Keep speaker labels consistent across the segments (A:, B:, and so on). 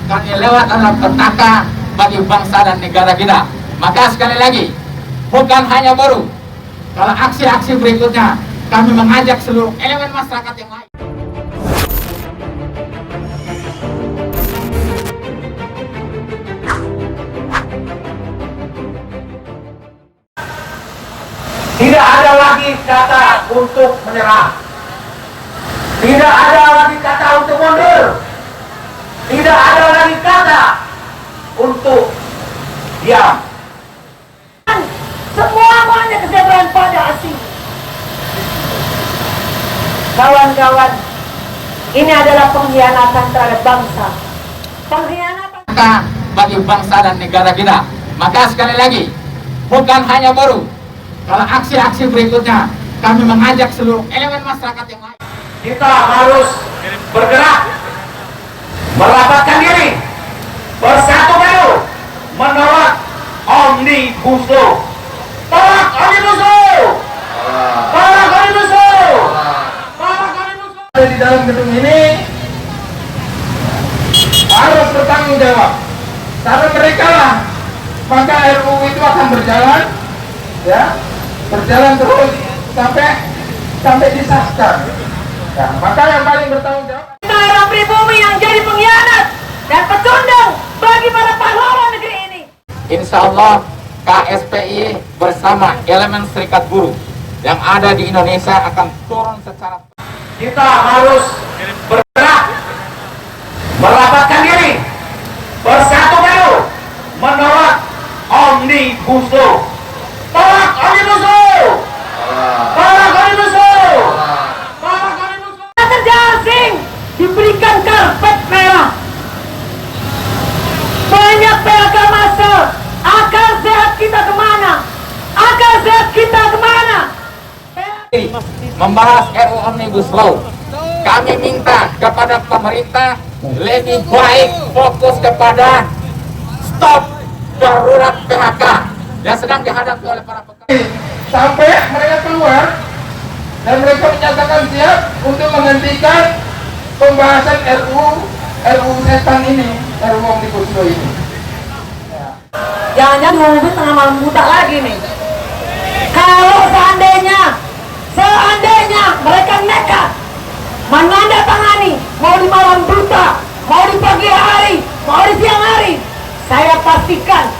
A: karena yang lewat adalah petaka bagi bangsa dan negara kita. Maka sekali lagi, bukan hanya buruh, kalau aksi-aksi berikutnya kami mengajak seluruh elemen masyarakat yang lain.
B: Tidak ada lagi kata untuk menyerah. Tidak ada lagi kata untuk mundur. Tidak ada lagi kata untuk diam.
C: Semuanya kesejahteraan pada asing. Kawan-kawan, ini adalah pengkhianatan terhadap bangsa. Pengkhianatan
A: Bagi bangsa dan negara kita. Maka sekali lagi, bukan hanya buruh, kalau aksi-aksi berikutnya kami mengajak seluruh elemen masyarakat yang lain.
B: Kita harus bergerak, merapatkan diri, bersatu padu, menolak Omnibus Law. Tolak Omnibus Law! Tolak Omnibus Law! Tolak Omnibus Law! Di dalam gedung ini harus bertanggung jawab. Karena mereka lah, maka RUU itu akan berjalan, ya, berjalan terus sampai disahkan. Nah, maka yang paling bertanggung jawab
C: orang pribumi yang jadi pengkhianat dan pecundang bagi para pahlawan negeri ini.
A: Insya Allah KSPI bersama elemen serikat buruh yang ada di Indonesia akan turun secara.
B: Kita harus bergerak, merapatkan diri, bersatu padu, menolak Omnibus Law. Tolak Omnibus Law! Tolak Omnibus Law! Tolak Omnibus Law!
C: Kerja asing diberikan karpet merah. Banyak PHK massal. Akal sehat kita kemana? Akal sehat kita kemana?
A: Membahas RUU Omnibus Law, kami minta kepada pemerintah lebih baik fokus kepada stop darurat PHK yang sedang dihadapi oleh para pekerja.
B: Sampai mereka keluar dan mereka menyatakan siap untuk menghentikan pembahasan RUU setan ini, RUU Omnibus Law ini.
C: Jangan-jangan ngomongin tengah malam buta lagi nih. Kalau seandainya mereka nekat menandatangani, mau di malam buta, mau di pagi hari, mau di siang hari, saya pastikan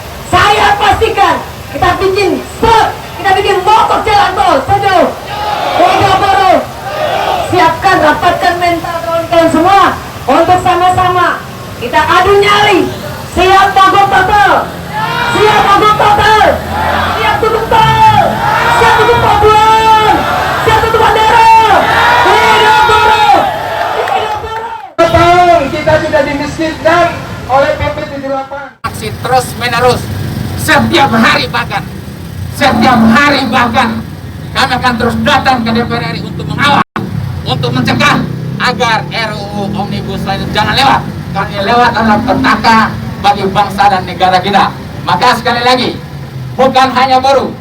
C: kita bikin kita bikin mogok jalan tol sejauh baru. Siapkan, rapatkan mental kawan-kawan semua untuk sama-sama kita adu nyali. Siap mogok total, siap mogok total, siap tutup tol, siap tutup pelabuhan, siap tutup bandara. Hidup buruh, hidup buruh.
B: Tahun kita sudah dimiskinkan oleh PP 78.
A: Aksi terus menerus setiap hari bahkan kami akan terus datang ke DPR RI untuk mengawal, untuk mencegah agar RUU Omnibus Law jangan lewat, karena yang lewat adalah petaka bagi bangsa dan negara kita. Maka sekali lagi, bukan hanya buruh,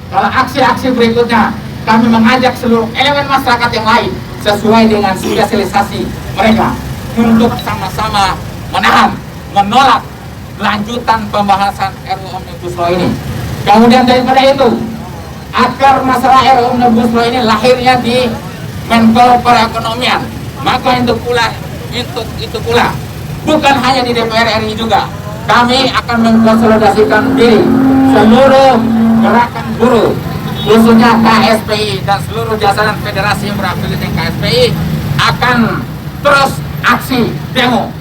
A: kalau aksi-aksi berikutnya kami mengajak seluruh elemen masyarakat yang lain sesuai dengan spesialisasi mereka untuk sama-sama menolak lanjutan pembahasan RUU Omnibus Law ini. Kemudian daripada itu, akar masalah RUU Omnibus Law ini lahirnya di Menko Perekonomian. Maka itu pula bukan hanya di DPR RI juga, kami akan mengkonsolidasikan diri seluruh gerakan buruh, khususnya KSPI dan seluruh jajaran federasi yang berafiliasi dengan KSPI akan terus aksi demo.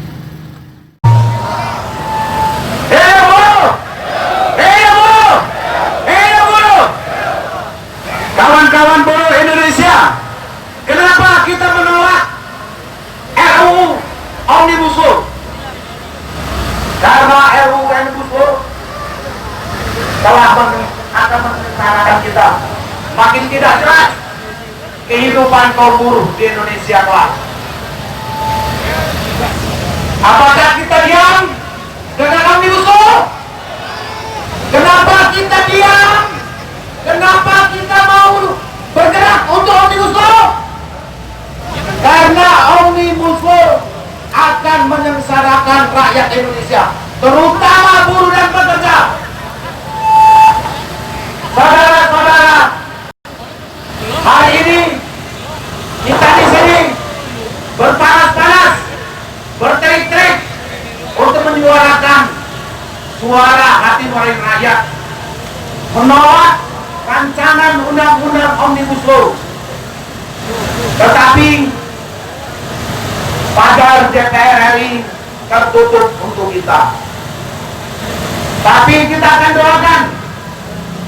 B: Kawan-kawan buruh Indonesia, kenapa kita menolak RUU Omnibus Law? Karena RUU Omnibus Law telah akan menyengsarakan kita. Makin tidak jelas kehidupan kaum buruh di Indonesia kelak. Apakah kita diam dengan Omnibus Law? Kenapa kita diam? Kenapa kita mau bergerak untuk Omnibus Law? Karena Omnibus Law akan menyengsarakan rakyat. rakyat Indonesia, terutama buruh dan pekerja. Saudara-saudara, hari ini kita di sini berpanas-panas, berterik-terik untuk menyuarakan suara hati nurani rakyat, menolak rancangan undang-undang Omnibus Law. Tetapi pagar DPR RI tertutup untuk kita. Tapi kita akan doakan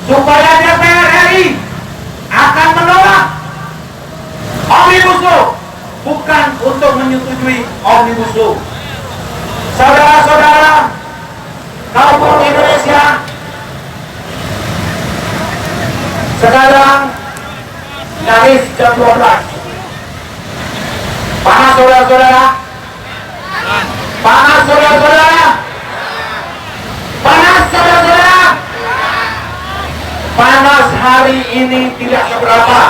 B: supaya DPR RI akan menolak Omnibus Law, bukan untuk menyetujui Omnibus Law. Saudara-saudara, kaum buruh Indonesia, sekarang nyaris jam 12. Panas saudara-saudara, panas saudara-saudara, panas saudara-saudara. Panas hari ini tidak seberapa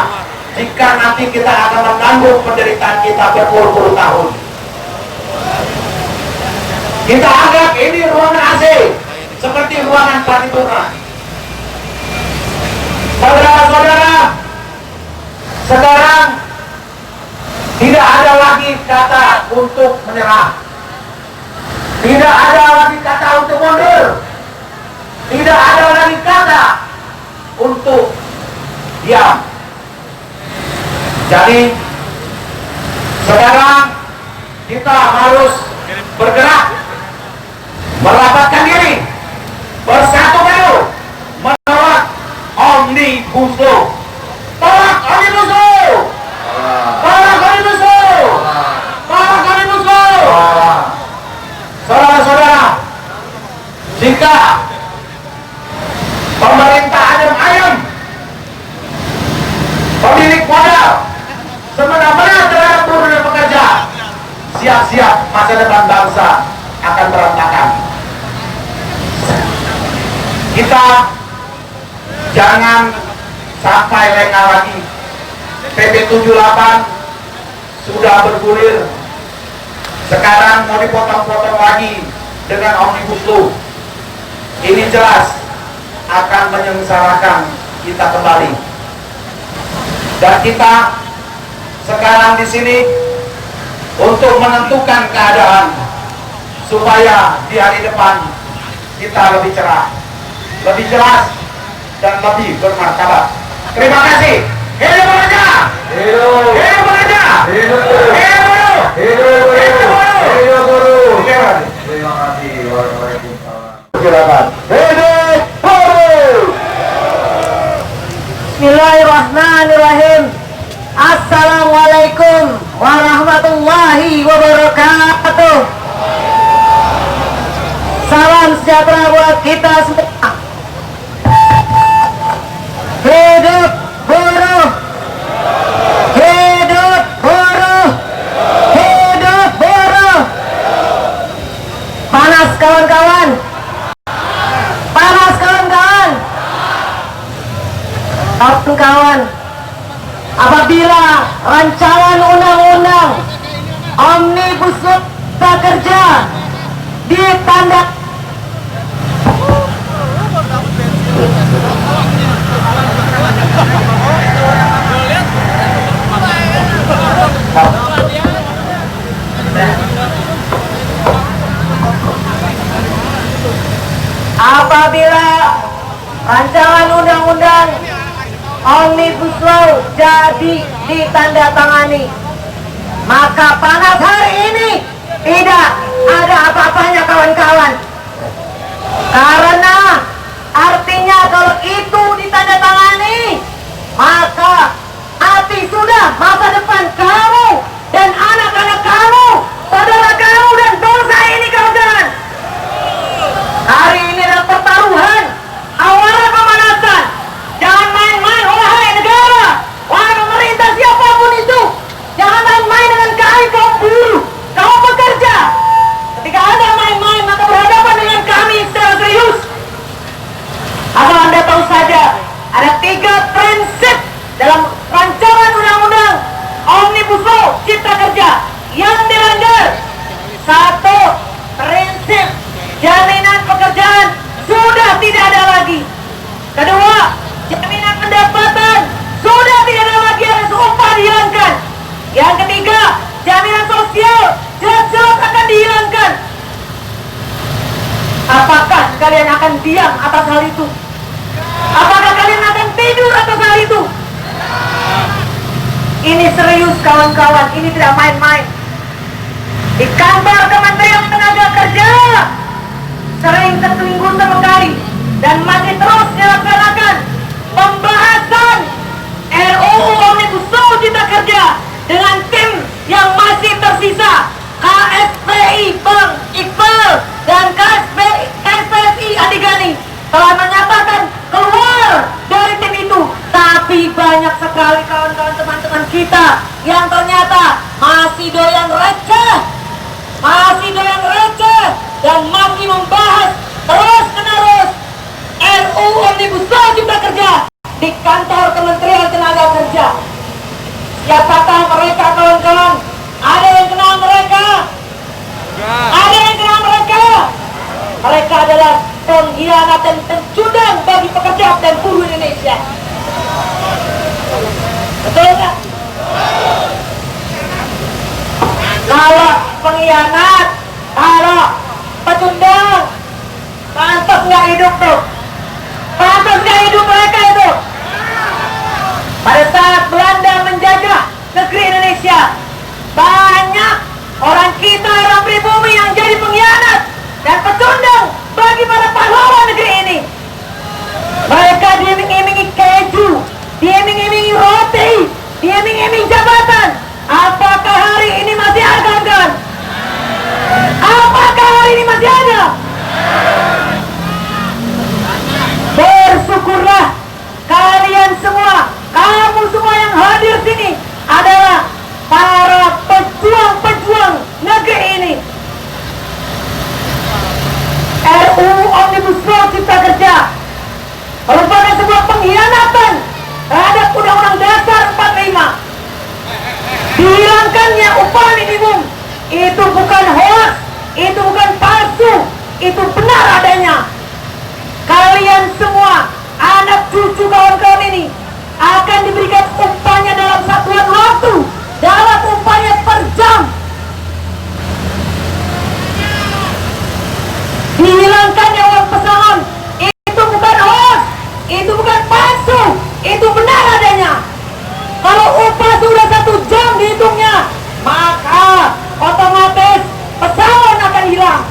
B: jika nanti kita akan menanggung penderitaan kita berpuluh-puluh tahun. Kita anggap ini ruangan AC seperti ruangan paripurna. Saudara-saudara, sekarang tidak ada lagi kata untuk menyerah, tidak ada lagi kata untuk mundur, tidak ada lagi kata untuk diam. Jadi sekarang kita harus bergerak, merapatkan diri, bersatu padu, menolak Omnibus Law. Tolak Omnibus Law! Tolak Omnibus Law! Tolak Omnibus Law! Saudara-saudara, jika pemerintah ayam-ayam, pemilik modal, semena-mena terhadap buruh dan pekerja, siap-siap masa depan bangsa akan berantakan. Kita jangan sampai lengah lagi. PP 78 sudah bergulir, sekarang mau dipotong-potong lagi dengan Omnibus Law. Ini jelas akan menyengsarakan kita kembali. Dan kita sekarang di sini untuk menentukan keadaan supaya di hari depan kita lebih cerah, lebih jelas, dan lebih bermartabat. Terima kasih. Hidup bekerja. Hidup. Hidup bekerja. Hidup. Hidup buruh. Hidup buruh. Hidup buruh. Terima kasih. Waalaikumsalam. Silakan. Hidup buruh.
C: Bismillahirrahmanirrahim. Assalamualaikum warahmatullahi wabarakatuh. Salam sejahtera buat kita semua. Hidup buruh, hidup buruh, hidup buruh. Panas kawan-kawan, panas kawan-kawan. Kawan-kawan, apabila rancangan undang-undang Omnibus Law Cipta Kerja ditanda apabila rancangan undang-undang Omnibus Law jadi ditandatangani, maka panas hari ini tidak ada apa-apanya kawan-kawan. Karena artinya kalau itu ditandatangani, maka mati sudah masa depan kamu dan anak-anak kamu, saudara kamu dan bangsa ini kawan-kawan. Hari ini adalah pertaruhan, awalan pemanasan. Jangan main-main, wahai negara, wahai pemerintah siapapun itu. Jangan main-main dengan kami kaum buruh, kaum pekerja. Ketika Anda main-main, maka berhadapan dengan kami secara serius. Asal Anda tahu saja, ada 3 prinsip dalam rancangan undang-undang Omnibus Law Cipta Kerja yang dilanggar. 1. Prinsip jaminan pekerjaan sudah tidak ada lagi. Kedua, jaminan pendapatan sudah tidak ada lagi, harus upah dihilangkan. Yang ketiga, jaminan sosial jelas-jelas akan dihilangkan. Apakah kalian akan diam atas hal itu? Apakah kalian akan tidur atas hal itu? Ini serius kawan-kawan, ini tidak main-main. Di kantor Kementerian Tenaga Kerja sering seminggu sekali dan masih terus dilaksanakan pembahasan RUU Omnibus Law Cipta Kerja dengan tim yang masih tersisa, KSPI Bang Iqbal dan KSPSI Adi Gani telah menyatakan keluar dari tim itu. Tapi banyak sekali kawan-kawan teman-teman kita yang ternyata masih doyan receh, dan masih membahas terus-menerus RUU Omnibus Law Cipta Kerja di kantor Kementerian Tenaga Kerja. Siapakah mereka kawan-kawan? Ada yang kenal mereka? Ada yang kenal mereka? Mereka adalah pengkhianat dan pencudang bagi pekerja dan buruh Indonesia. Betul nggak? Kalau pengkhianat, kalau pecundang, pantas nggak hidup tuh? Pantas nggak hidup mereka itu? Pada saat Belanda menjajah negeri Indonesia, banyak orang kita, orang pribumi yang jadi pengkhianat dan pecundang bagi para pahlawan negeri ini. Mereka diiming-imingi keju, diiming-imingi roti, diiming-imingi jabatan. Apakah hari ini masih ada, kawan-kawan? Apakah hari ini masih ada? Bersyukurlah kalian semua, kamu semua yang hadir sini adalah para pejuang-pejuang negeri ini. RUU Omnibus Law Cipta Kerja merupakan sebuah pengkhianatan terhadap Undang-Undang Dasar 45. Dihilangkannya upah minimum itu bukan hoax, itu bukan palsu, itu benar adanya. Kalian semua, anak cucu kawan-kawan ini akan diberikan upahnya dalam satuan waktu, dalam upahnya per jam. Dihilangkannya uang pesangon itu bukan hoax, itu bukan palsu, itu benar adanya. Kalau upah sudah 1 jam dihitungnya, maka otomatis pesangon akan hilang.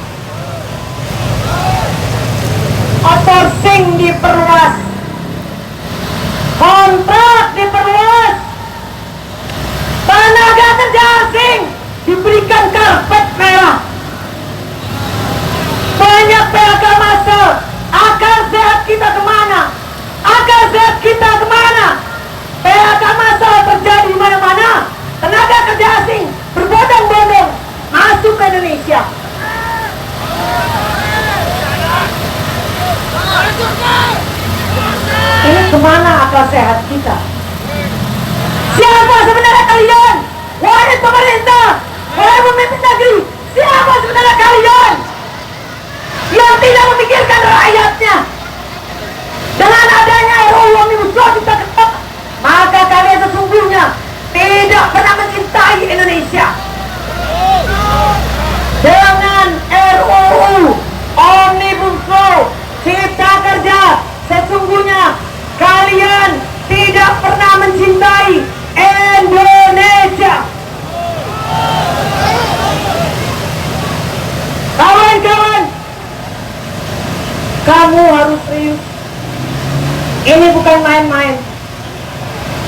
C: Outsourcing diperluas, kontrak diperluas, tenaga kerja asing diberikan karpet merah. Banyak PHK massal. Akal sehat kita kemana? Akal sehat kita kemana? PHK massal terjadi di mana-mana. Tenaga kerja asing berbondong-bondong masuk ke Indonesia. Ini kemana akal sehat kita? Siapa sebenarnya kalian? Wahai pemerintah, wahai pemimpin negeri, siapa sebenarnya kalian yang tidak memikirkan rakyatnya? Dengan adanya RUU Omnibus Law Cipta Kerja, maka kalian sesungguhnya tidak pernah mencintai Indonesia. Dengan RUU Omnibus Law Cipta Kerja, sesungguhnya kalian tidak pernah mencintai Indonesia. Kawan-kawan, kamu harus serius. Ini bukan main-main.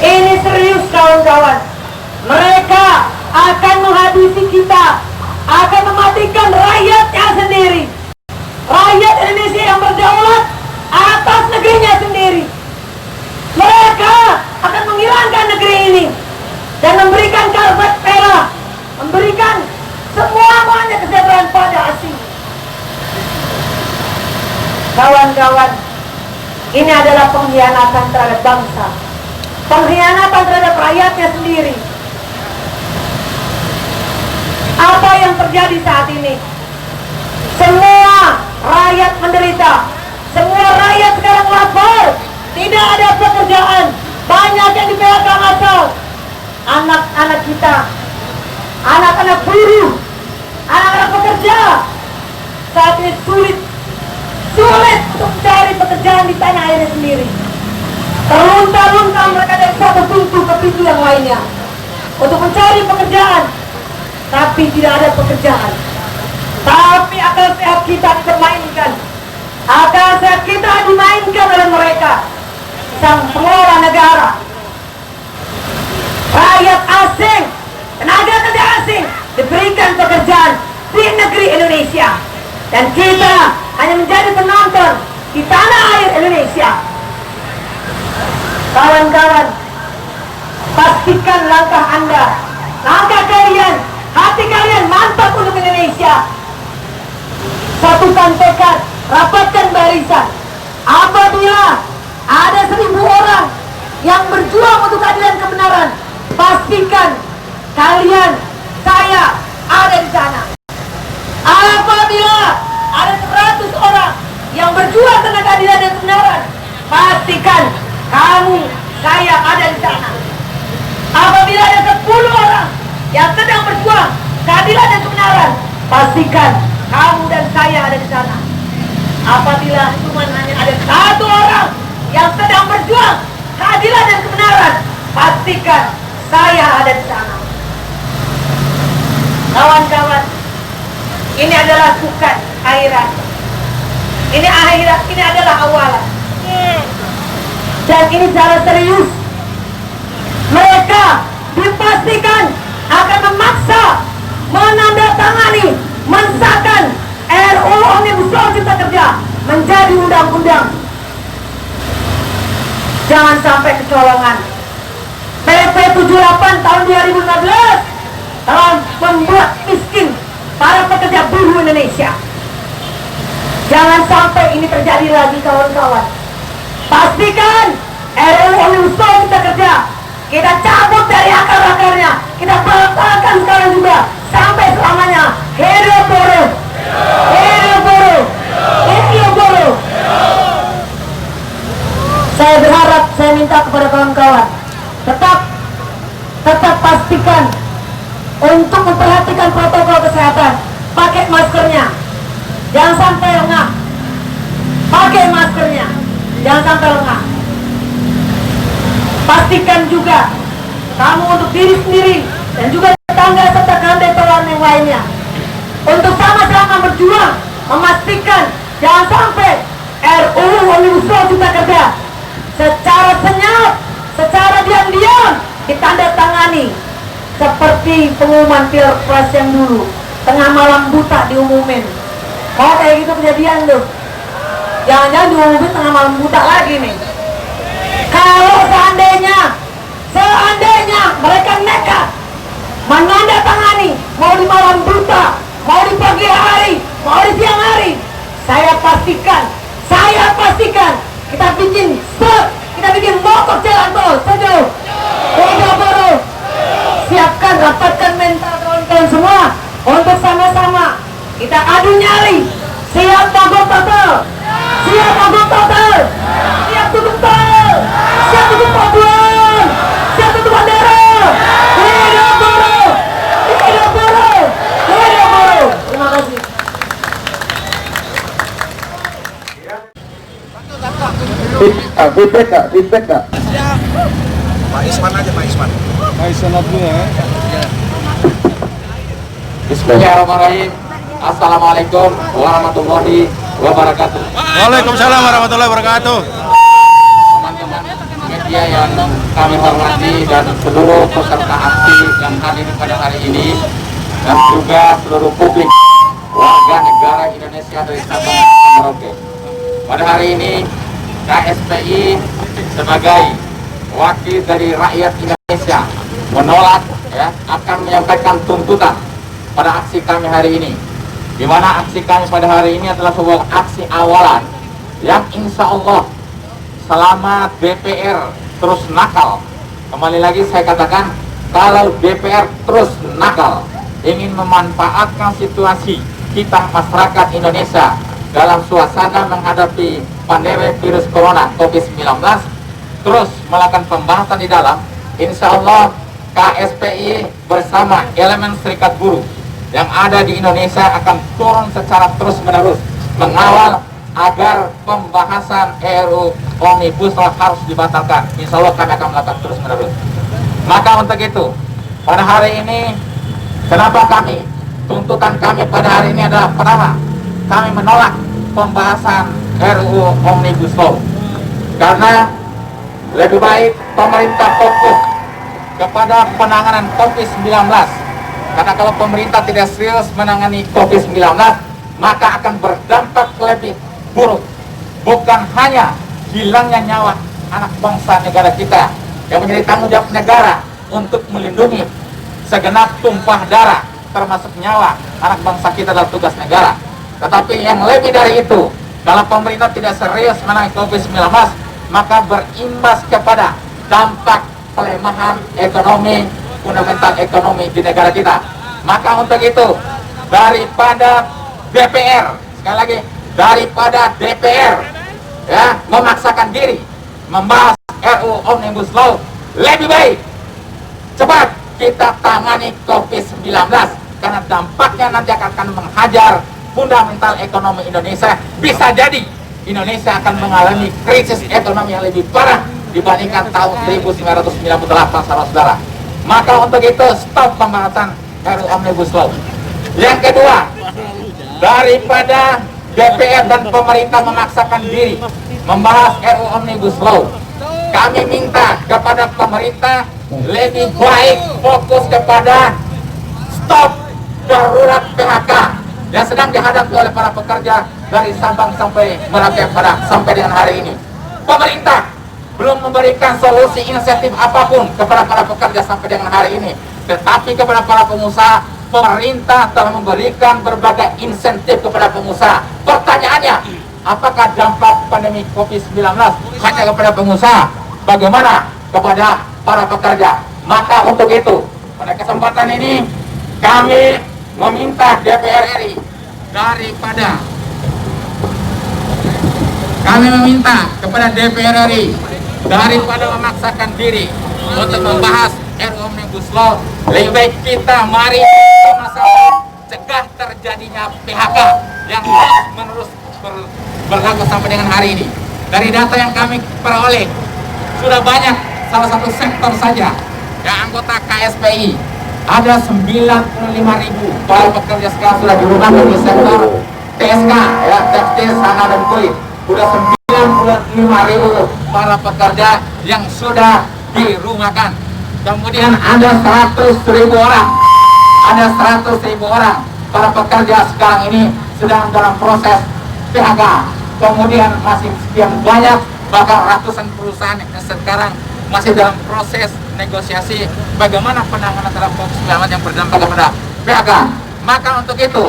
C: Ini serius kawan-kawan. Mereka akan menghabisi kita, akan mematikan rakyatnya sendiri. Rakyat Indonesia yang berdaulat atas negerinya sendiri. Mereka akan menghilangkan negeri ini dan memberikan karpet merah, memberikan semuanya kesejahteraan pada asing. Kawan-kawan, ini adalah pengkhianatan terhadap bangsa, pengkhianatan terhadap rakyatnya sendiri. Apa yang terjadi saat ini? Semua menderita. Semua rakyat sekarang lapar, tidak ada pekerjaan, banyak yang di PHK massal. Anak-anak kita, anak-anak buruh, anak-anak pekerja saat ini sulit untuk mencari pekerjaan di tanah airnya sendiri. Terlunta-lunta mereka dari satu pintu ke pintu yang lainnya untuk mencari pekerjaan, tapi tidak ada pekerjaan. Tapi akal sehat kita dipermainkan, akal sehat kita dimainkan oleh mereka, sang pengelola negara. Rakyat asing, tenaga kerja asing diberikan pekerjaan di negeri Indonesia, dan kita hanya menjadi penonton di tanah air Indonesia. Kawan-kawan, pastikan langkah Anda, langkah kalian, hati kalian mantap untuk Indonesia. Satukan tekad, rapatkan barisan. Apabila ada 1000 orang yang berjuang untuk keadilan kebenaran, pastikan kalian, saya ada di sana. Apabila ada 100 orang yang berjuang tentang keadilan dan kebenaran, pastikan kamu, saya ada di sana. Apabila ada 10 orang yang sedang berjuang keadilan dan kebenaran, pastikan kamu dan saya ada di sana. Apabila cuma hanya ada 1 orang yang sedang berjuang keadilan dan kebenaran, pastikan saya ada di sana. Kawan-kawan, ini adalah bukan akhirat. Ini akhirat, ini adalah awalan. Dan ini secara serius. Mereka dipastikan akan memaksa menandatangani, mensahkan RUU Omnibus Law Cipta Kerja menjadi undang-undang. Jangan sampai kecolongan. PP 78 tahun 2015 telah membuat miskin para pekerja buruh Indonesia. Jangan sampai ini terjadi lagi, kawan-kawan. Pastikan RUU Omnibus Law Cipta Kerja kita cabut dari akar-akarnya, kita batalkan sekarang juga sampai selamanya. Hidup buruh, hidup buruh, hidup buruh. Saya berharap, saya minta kepada kawan-kawan tetap pastikan untuk memperhatikan protokol kesehatan. Pakai maskernya, jangan sampai lengah. Pakai maskernya, jangan sampai lengah. Pastikan juga kamu untuk diri sendiri dan juga tetangga serta kawan-kawan yang lainnya untuk sama-sama berjuang memastikan jangan sampai RUU Omnibus Law Cipta Kerja secara senyap, secara diam-diam ditandatangani seperti pengumuman Pilpres yang dulu tengah malam buta diumumin. Mau kayak gitu kejadian tuh, jangan-jangan diumumin tengah malam buta lagi nih. Kalau seandainya mereka nekat menandatangani, mau di malam buta, mau di pagi hari, mau di siang hari, saya pastikan kita bikin mogok jalan tol. Setuju? Udah baru siapkan, rapatkan mental kawan-kawan semua untuk sama-sama kita adu nyali. Siap mogok total, siap mogok total, siap tutup tol, siap tutup pelabuhan, siap tutup bandara. Hidup buruh, hidup buruh, hidup buruh. Terima kasih.
B: Feedback kak.
D: Pak Isman aja, Pak Isman.
E: Pak Isman Abdul ya.
A: Bismillahirrahmanirrahim. Assalamualaikum warahmatullahi wabarakatuh.
E: Waalaikumsalam warahmatullahi wabarakatuh.
A: Teman-teman media yang kami hormati dan seluruh peserta aksi yang hadir pada hari ini, dan juga seluruh publik warga negara Indonesia dari Sabang sampai Merauke. Pada hari ini KSPI sebagai wakil dari rakyat Indonesia menolak, akan menyampaikan tuntutan pada aksi kami hari ini, di mana aksi kami pada hari ini adalah sebuah aksi awalan yang insya Allah selama DPR terus nakal, kembali lagi saya katakan, kalau DPR terus nakal ingin memanfaatkan situasi kita masyarakat Indonesia dalam suasana menghadapi pandemi virus corona COVID-19, terus melakukan pembahasan di dalam, insya Allah KSPI bersama elemen serikat buruh yang ada di Indonesia akan turun secara terus-menerus mengawal agar pembahasan RUU Omnibus Law harus dibatalkan. Insya Allah kami akan melakukan terus-menerus. Maka untuk itu, pada hari ini, kenapa tuntutan kami pada hari ini adalah pertama, kami menolak pembahasan RUU Omnibus Law karena lebih baik pemerintah fokus kepada penanganan COVID-19. Karena kalau pemerintah tidak serius menangani COVID-19, maka akan berdampak lebih buruk. Bukan hanya hilangnya nyawa anak bangsa negara kita yang menjadi tanggung jawab negara untuk melindungi segenap tumpah darah, termasuk nyawa anak bangsa kita dalam tugas negara. Tetapi yang lebih dari itu, kalau pemerintah tidak serius menangani COVID-19, maka berimbas kepada dampak pelemahan ekonomi, fundamental ekonomi di negara kita. Maka untuk itu, daripada DPR, sekali lagi, daripada DPR ya memaksakan diri membahas RUU Omnibus Law, lebih baik cepat kita tangani COVID-19 karena dampaknya nanti akan menghajar fundamental ekonomi Indonesia. Bisa jadi Indonesia akan mengalami krisis ekonomi yang lebih parah dibandingkan tahun 1998, saudara-saudara. Maka untuk itu stop pembahasan RUU Omnibus Law. Yang kedua, daripada DPR dan pemerintah memaksakan diri membahas RUU Omnibus Law, kami minta kepada pemerintah lebih baik fokus kepada stop darurat PHK yang sedang dihadapi oleh para pekerja dari Sabang sampai Merauke sampai dengan hari ini. Pemerintah belum memberikan solusi insentif apapun kepada para pekerja sampai dengan hari ini. Tetapi kepada para pengusaha, pemerintah telah memberikan berbagai insentif kepada pengusaha. Pertanyaannya, apakah dampak pandemi COVID-19 hanya kepada pengusaha? Bagaimana kepada para pekerja? Maka untuk itu, pada kesempatan ini kami meminta DPR RI daripada memaksakan diri untuk membahas RUU Omnibus Law, lebih baik kita mari sama-sama cegah terjadinya PHK yang terus-menerus berlaku sampai dengan hari ini. Dari data yang kami peroleh, sudah banyak, salah satu sektor saja yang anggota KSPI ada 95.000 para pekerja sekarang sudah dirumahkan di sektor TSK, ya, tekstil, sana dan kulit. Sudah 95.000 para pekerja yang sudah dirumahkan. Kemudian ada 100.000 orang para pekerja sekarang ini sedang dalam proses PHK. Kemudian masih sekian banyak, bahkan ratusan perusahaan yang sekarang masih dalam proses negosiasi bagaimana penanganan terhadap COVID-19 yang berdampak kepada PHK. Maka untuk itu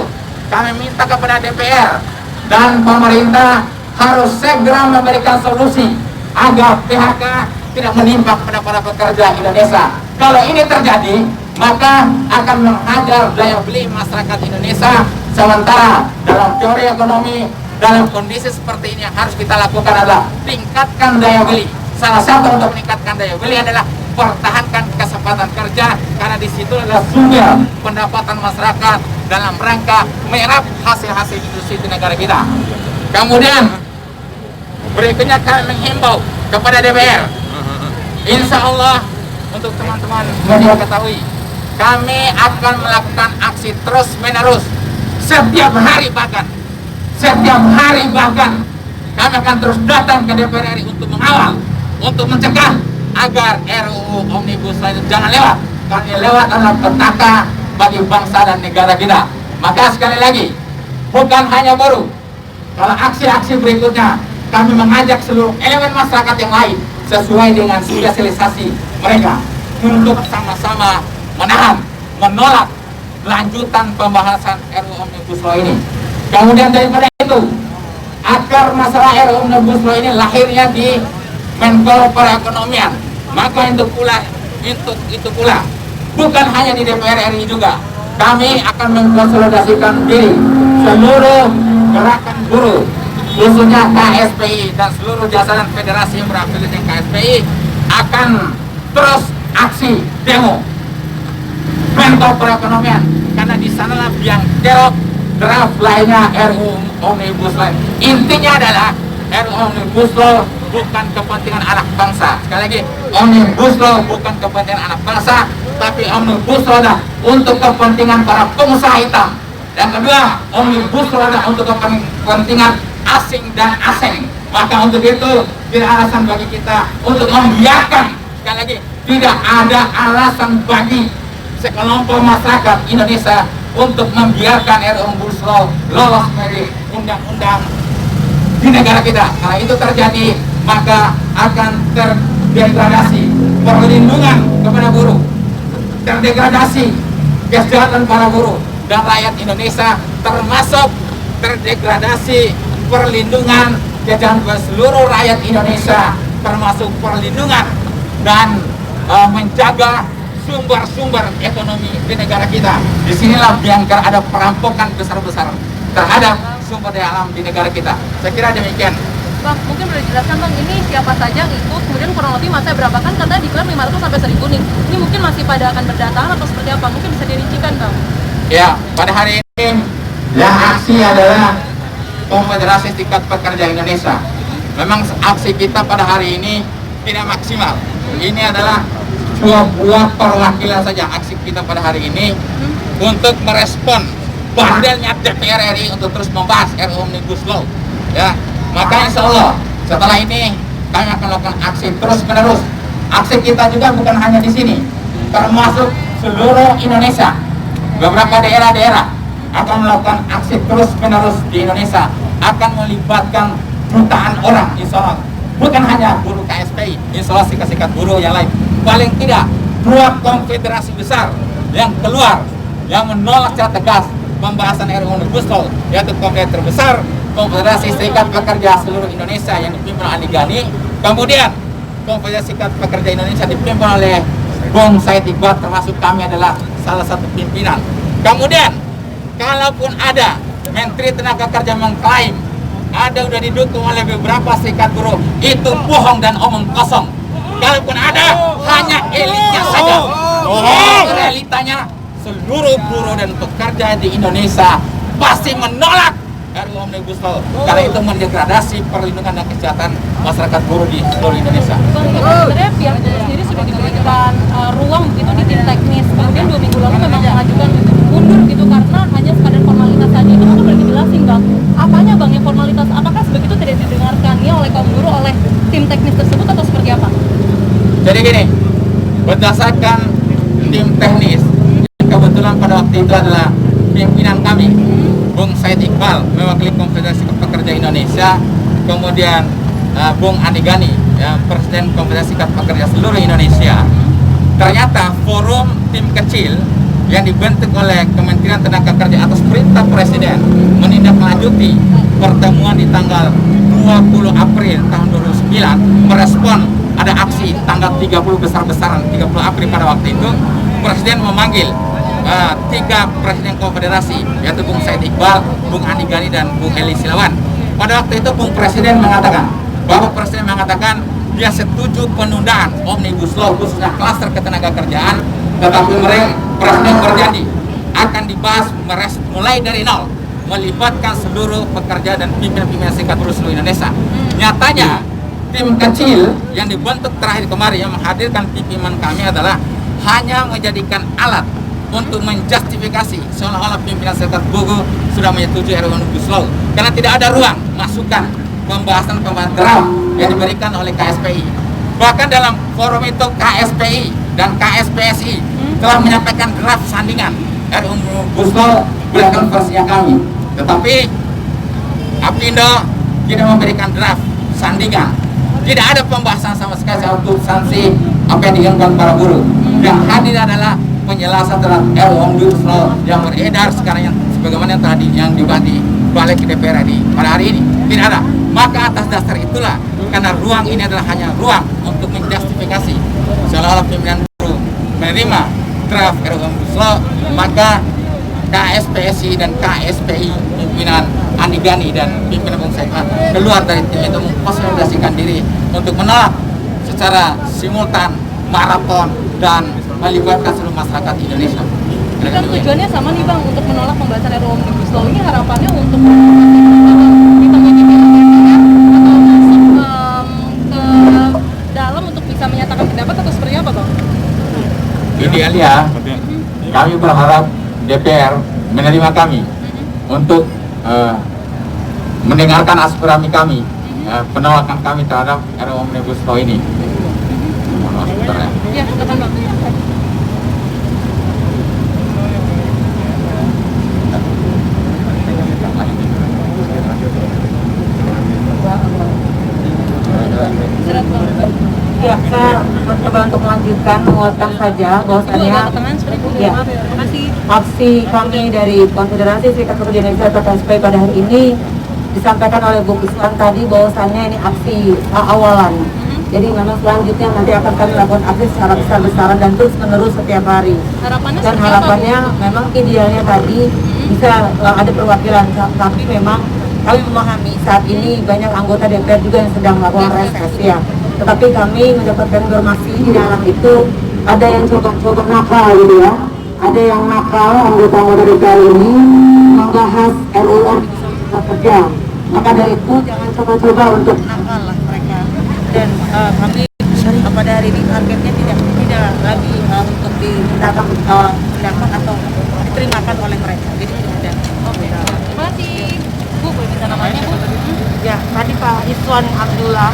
A: kami minta kepada DPR dan pemerintah harus segera memberikan solusi agar PHK tidak menimpa kepada para pekerja Indonesia. Kalau ini terjadi, maka akan menghajar daya beli masyarakat Indonesia. Sementara dalam teori ekonomi, dalam kondisi seperti ini yang harus kita lakukan adalah tingkatkan daya beli. Salah satu untuk meningkatkan daya beli adalah pertahankan kesempatan kerja, karena di situ adalah sumber pendapatan masyarakat dalam rangka merap hasil-hasil industri di negara kita. Kemudian berikutnya kami menghimbau kepada DPR, insya Allah untuk teman-teman media ketahui, kami akan melakukan aksi terus menerus setiap hari bahkan kami akan terus datang ke DPR RI untuk mengawal, untuk mencegah agar RUU Omnibus Law itu jangan lewat, karena lewat adalah petaka bagi bangsa dan negara kita. Maka sekali lagi, bukan hanya buruh, kalau aksi-aksi berikutnya kami mengajak seluruh elemen masyarakat yang lain sesuai dengan spesialisasi mereka untuk sama-sama menolak lanjutan pembahasan RUU Omnibus Law ini. Kemudian daripada itu, akar masalah RUU Omnibus Law ini lahirnya di Menko Perekonomian. Maka itu pula bukan hanya di DPR RI juga, kami akan mengkonsolidasikan diri seluruh gerakan buruh, khususnya KSPI dan seluruh jajaran federasi yang berafiliasi dengan KSPI akan terus aksi demo Menko Perekonomian, karena di sanalah biang kerok draft lainnya RUU Omnibus Law. Intinya adalah RUU Omnibus Law bukan kepentingan anak bangsa. Sekali lagi, Omnibus Law bukan kepentingan anak bangsa, tapi Omnibus Law adalah untuk kepentingan para pengusaha hitam. Yang kedua, Omnibus Law adalah untuk kepentingan asing dan asing. Maka untuk itu tidak alasan bagi kita untuk membiarkan, sekali lagi, tidak ada alasan bagi sekelompok masyarakat Indonesia untuk membiarkan RUU Omnibus Law lolos dari undang-undang di negara kita. Kalau itu terjadi, maka akan terdegradasi perlindungan kepada buruh, terdegradasi kesejahteraan para buruh dan rakyat Indonesia, termasuk terdegradasi perlindungan kesejahteraan seluruh rakyat Indonesia, termasuk perlindungan dan menjaga sumber-sumber ekonomi di negara kita. Disinilah biangker ada perampokan besar-besar terhadap sumber daya alam di negara kita. Saya kira demikian.
F: Bang, mungkin boleh dijelaskan Bang, ini siapa saja yang ikut, kemudian kurang lebih masa berapa, kan katanya diklaim 500 sampai 1000 nih. Ini mungkin masih pada akan berdatangan atau seperti apa? Mungkin bisa dirincikan Bang.
A: Ya, pada hari ini yang aksi adalah Konfederasi Serikat Pekerja Indonesia. Memang aksi kita pada hari ini tidak maksimal. Ini adalah buah perwakilan saja aksi kita pada hari ini untuk merespon bandelnya DPR RI untuk terus membahas RUU Omnibus Law. Ya, maka insya Allah setelah ini kami akan melakukan aksi terus menerus. Aksi kita juga bukan hanya di sini, termasuk seluruh Indonesia. Beberapa daerah-daerah akan melakukan aksi terus menerus di Indonesia, akan melibatkan jutaan orang insya Allah. Bukan hanya buruh KSPI, insya Allah sikat-sikat buruh yang lain. Paling tidak 2 konfederasi besar yang keluar, yang menolak secara tegas pembahasan RUU Omnibus Law, yaitu konfederasi terbesar, Konfederasi Serikat Pekerja Seluruh Indonesia yang dipimpin oleh Ali Gani, kemudian Konfederasi Serikat Pekerja Indonesia dipimpin oleh Bung Said Iqbal, termasuk kami adalah salah satu pimpinan. Kemudian, kalaupun ada Menteri Tenaga Kerja mengklaim ada udah didukung oleh beberapa serikat buruh, itu bohong dan omong kosong. Kalaupun ada, hanya elitnya saja. Realitanya seluruh buruh dan pekerja di Indonesia pasti menolak RUU Omnibus Law, karena itu mendegradasi perlindungan dan kesejahteraan masyarakat buruh di seluruh Indonesia.
F: Bang, sebenarnya pihak buruh sendiri sudah diberikan ruang begitu di tim teknis. Kemudian 2 minggu lalu memang mengajukan mundur gitu karena hanya sekadar formalitas saja. Itu mungkin boleh dijelasin Bang, apanya Bang yang formalitas? Apakah sebegitu tidak didengarkan ya oleh kaum buruh, oleh tim teknis tersebut, atau seperti apa?
A: Jadi gini, berdasarkan tim teknis, kebetulan pada waktu itu adalah pimpinan kami, Bung Said Iqbal mewakili Konfederasi Pekerja Indonesia, kemudian Bung Andi Gani, ya, Presiden Konfederasi Pekerja Seluruh Indonesia. Ternyata forum tim kecil yang dibentuk oleh Kementerian Tenaga Kerja atas perintah Presiden menindaklanjuti pertemuan di tanggal 20 April tahun 2009 merespon ada aksi tanggal 30 besar-besaran 30 April. Pada waktu itu Presiden memanggil 3 Presiden Konfederasi, yaitu Bung Said Iqbal, Bung Andi Gani, dan Bung Heli Silawan. Pada waktu itu Bung Presiden mengatakan, Bapak Presiden mengatakan dia setuju penundaan Omnibus Law khususnya klaster ketenaga kerjaan, tetapi mereka Presiden berjanji akan dibahas mulai dari nol, melibatkan seluruh pekerja dan pimpinan-pimpinan serikat buruh seluruh Indonesia. Nyatanya tim kecil yang dibentuk terakhir kemarin yang menghadirkan pimpinan kami adalah hanya menjadikan alat untuk menjustifikasi seolah-olah pimpinan serikat buruh sudah menyetujui RUU Omnibus Law, karena tidak ada ruang masukan pembahasan draft yang diberikan oleh KSPI. Bahkan dalam forum itu KSPI dan KSPSI telah menyampaikan draft sandingan RUU Omnibus Law berdasarkan versinya kami, tetapi Apindo tidak memberikan draft sandingan. Tidak ada pembahasan sama sekali soal substansi apa yang diinginkan para buruh. Yang hadir adalah penjelasan terhadap RUU Omnibus Law yang beredar sekarang, yang sebagaimana yang tadi yang dibahas di Balai DPR di pada hari ini tidak ada. Maka atas dasar itulah, karena ruang ini adalah hanya ruang untuk menjustifikasi seolah-olah pimpinan buruh menerima draft RUU Omnibus Law, maka KSPSI dan KSPI pimpinan Andi Gani dan pimpinan Bung Saidman keluar dari tim itu mengkonsolidasikan diri untuk menolak secara simultan maraton dan melibatkan seluruh masyarakat Indonesia.
F: Kan tujuannya sama nih Bang, untuk menolak pembahasan RUU Omnibus Law ini harapannya untuk ditanggapi DPR atau masuk ke dalam untuk bisa menyatakan pendapat atau seperti apa Bang?
A: Idealnya kami berharap DPR menerima kami untuk mendengarkan aspirasi kami, penolakan kami terhadap RUU Omnibus Law ini.
F: Ya, silakan Bang.
C: Ya, saya mencoba untuk melanjutkan, menguatkan saja bahwasannya ya, aksi kami dari Konfederasi Serikat Pekerja Indonesia atau KSPI pada hari ini disampaikan oleh Bung Iswan tadi bahwasannya ini aksi awalan. Jadi memang selanjutnya nanti akan kami lakukan aksi secara besar-besaran dan terus menerus setiap hari. Dan harapannya memang idealnya tadi bisa ada perwakilan, tapi memang kami memahami saat ini banyak anggota DPR juga yang sedang melakukan reses ya. Tetapi kami mendapatkan informasi di dalam itu ada yang coba nakal gitu ya. Ada yang nakal anggota DPR ini membahas RUU Kerja. Maka dari itu jangan coba-coba untuk nakal lah mereka. Dan kami pada hari ini targetnya tidak lagi untuk didapat atau diterimakan oleh mereka. Jadi tidak ada.
F: Oke. Terima kasih. Bu, boleh minta namanya Bu?
C: Ya, tadi Pak Iswan Abdullah.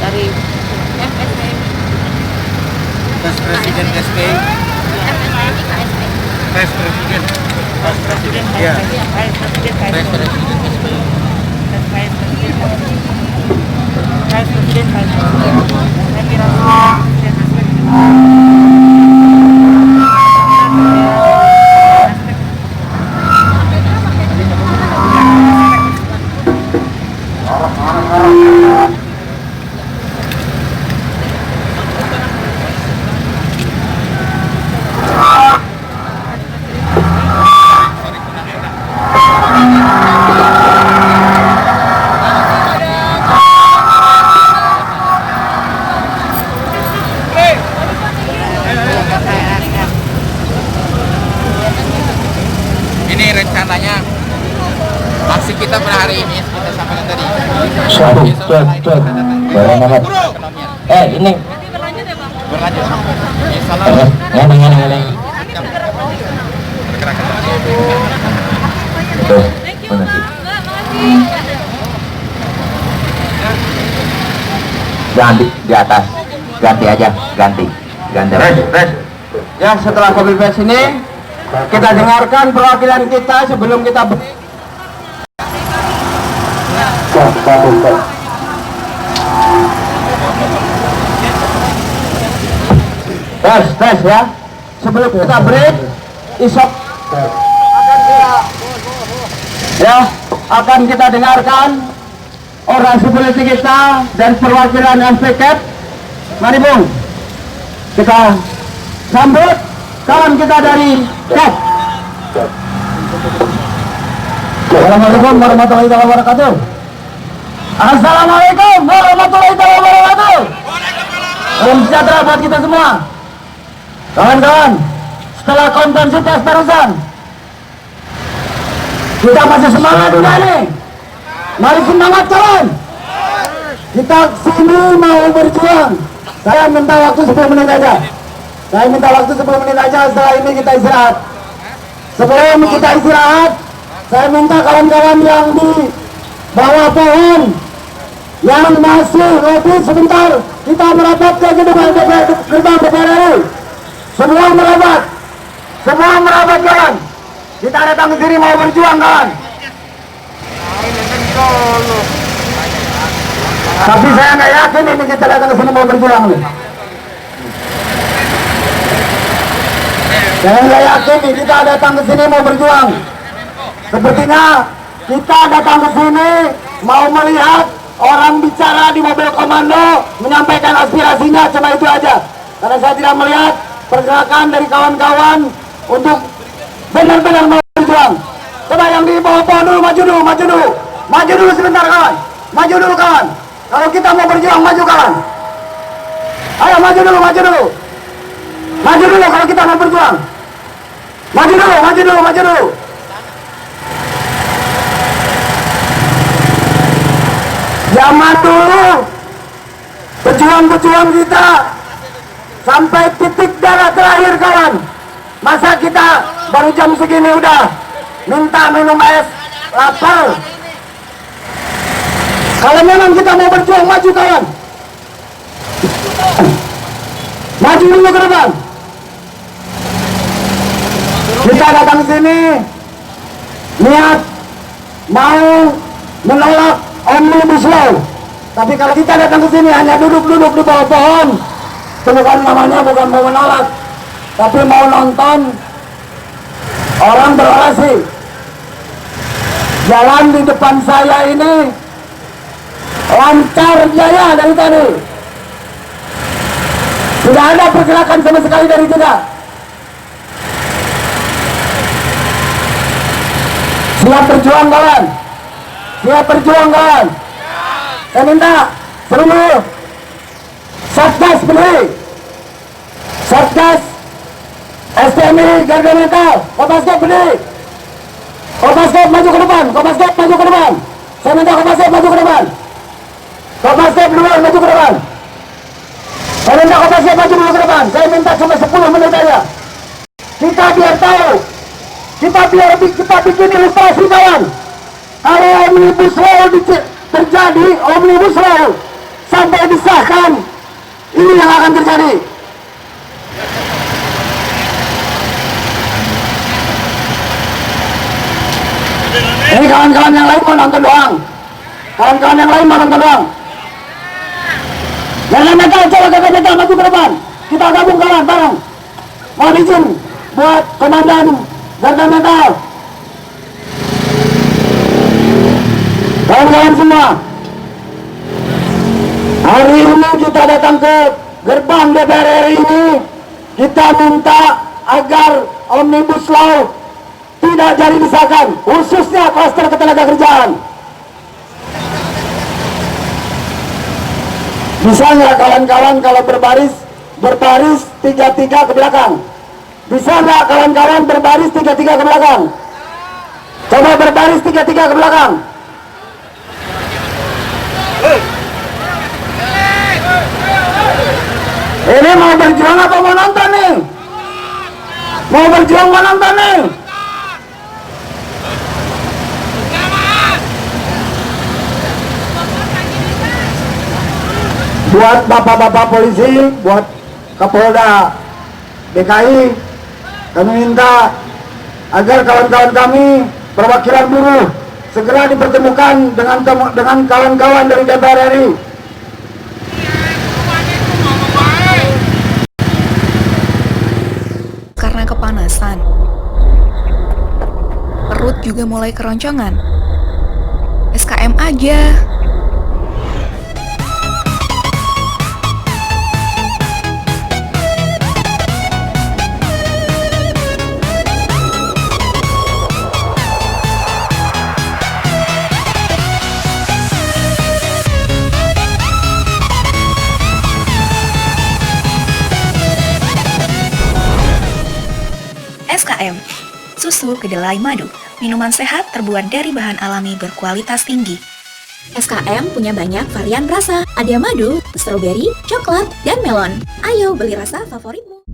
C: Dari FSPI.
D: Vice Presiden SPI. Vice Presiden. Vice Presiden. Iya.
C: Vice Presiden. Saya kira
A: Ini rencananya aksi kita pada hari ini kita sampaikan tadi.
C: ini
F: Nanti berlanjut ya Bang?
A: Berlanjut. Insya Allah.
F: Thank you Bang. Mbak, makasih.
G: Ganti di atas, ganti aja, ganti.
B: Ya, setelah kopi pes ini kita dengarkan perwakilan kita sebelum kita tes ya. Sebelum kita break, isok akan kita dengarkan orasi politik kita dan perwakilan FPKP. Mari Bung, kita sambut kawan kita dari KEP. Assalamualaikum warahmatullahi wabarakatuh. Assalamualaikum warahmatullahi wabarakatuh. Salam sejahtera buat kita semua. Kawan-kawan, setelah konferensi barusan, kita masih semangat enggak nih? Mari semangat kawan. Kita sini mau berjuang. Saya minta waktu 10 menit aja. Setelah ini kita istirahat. Sebelum kita istirahat, saya minta kawan-kawan yang di bawah pohon yang masih ngopi sebentar, kita merapat ke gerbang DPR RI. Semua merapat kawan. Kita datang ke sini mau berjuang kawan. Tapi saya nggak yakin ini kita datang ke sini mau berjuang nih. Saya nggak yakin nih kita datang ke sini mau berjuang. Sepertinya kita datang ke sini mau melihat orang bicara di mobil komando menyampaikan aspirasinya, cuma itu aja. Karena saya tidak melihat pergerakan dari kawan-kawan untuk
C: benar-benar mau berjuang. Coba yang di bawah dulu, maju dulu, maju dulu sebentar kawan, maju dulu kawan. Kalau kita mau berjuang, maju kawan. Ayo maju dulu, maju dulu kalau kita mau berjuang. Maju dulu. Zaman dulu pejuang-pejuang kita sampai titik darah terakhir kawan. Masa kita baru jam segini udah minta minum es, lapar. Kalau memang kita mau berjuang, maju kawan. Maju dulu ke depan. Kita datang sini niat mau menolak Omnibus Law. Tapi kalau kita datang ke sini hanya duduk-duduk di bawah pohon, itu bukan namanya, bukan mau menolak, tapi mau nonton orang berorasi. Jalan di depan saya ini lancar jaya dari tadi. Tidak ada pergerakan sama sekali dari kita. Siap berjuang kawan. Saya minta seluruh Satgas berdiri. Satgas STMI Garda Metal, Kopasdep berdiri. Kopasdep maju ke depan. Saya minta Kopasdep maju ke depan. Kopasdep dulu maju ke depan. Saya minta Kopasdep maju dulu ke depan. Saya minta cuma 10 menit aja. Kita biar tahu. Kita bikin ilustrasi kawan. Kalau Omnibus Law terjadi, Omnibus Law sampai disahkan, ini yang akan terjadi. Ini kawan-kawan yang lain mau nonton doang. Garda Metal, coba Garda Metal maju ke depan. Kita gabung kawan bareng. Mohon izin buat komandan Garda Metal. Kawan-kawan semua, hari ini kita datang ke gerbang DPR RI ini. Kita minta agar Omnibus Law tidak jadi disahkan, khususnya klaster ketenagakerjaan. Bisa nggak kawan-kawan kalau berbaris 3-3 ke belakang? Bisa nggak kawan-kawan berbaris 3-3 ke belakang? Coba berbaris 3-3 ke belakang. Ini mau berjuang apa mau nonton nih? Mau berjuang mau nonton nih? Buat bapak-bapak polisi, buat Kapolda DKI, kami minta agar kawan-kawan kami perwakilan buruh segera dipertemukan dengan kawan-kawan dari DPR RI.
H: Karena kepanasan, perut juga mulai keroncongan. SKM aja. SKM, susu kedelai madu, minuman sehat terbuat dari bahan alami berkualitas tinggi.
I: SKM punya banyak varian rasa, ada madu, stroberi, coklat, dan melon. Ayo beli rasa favoritmu.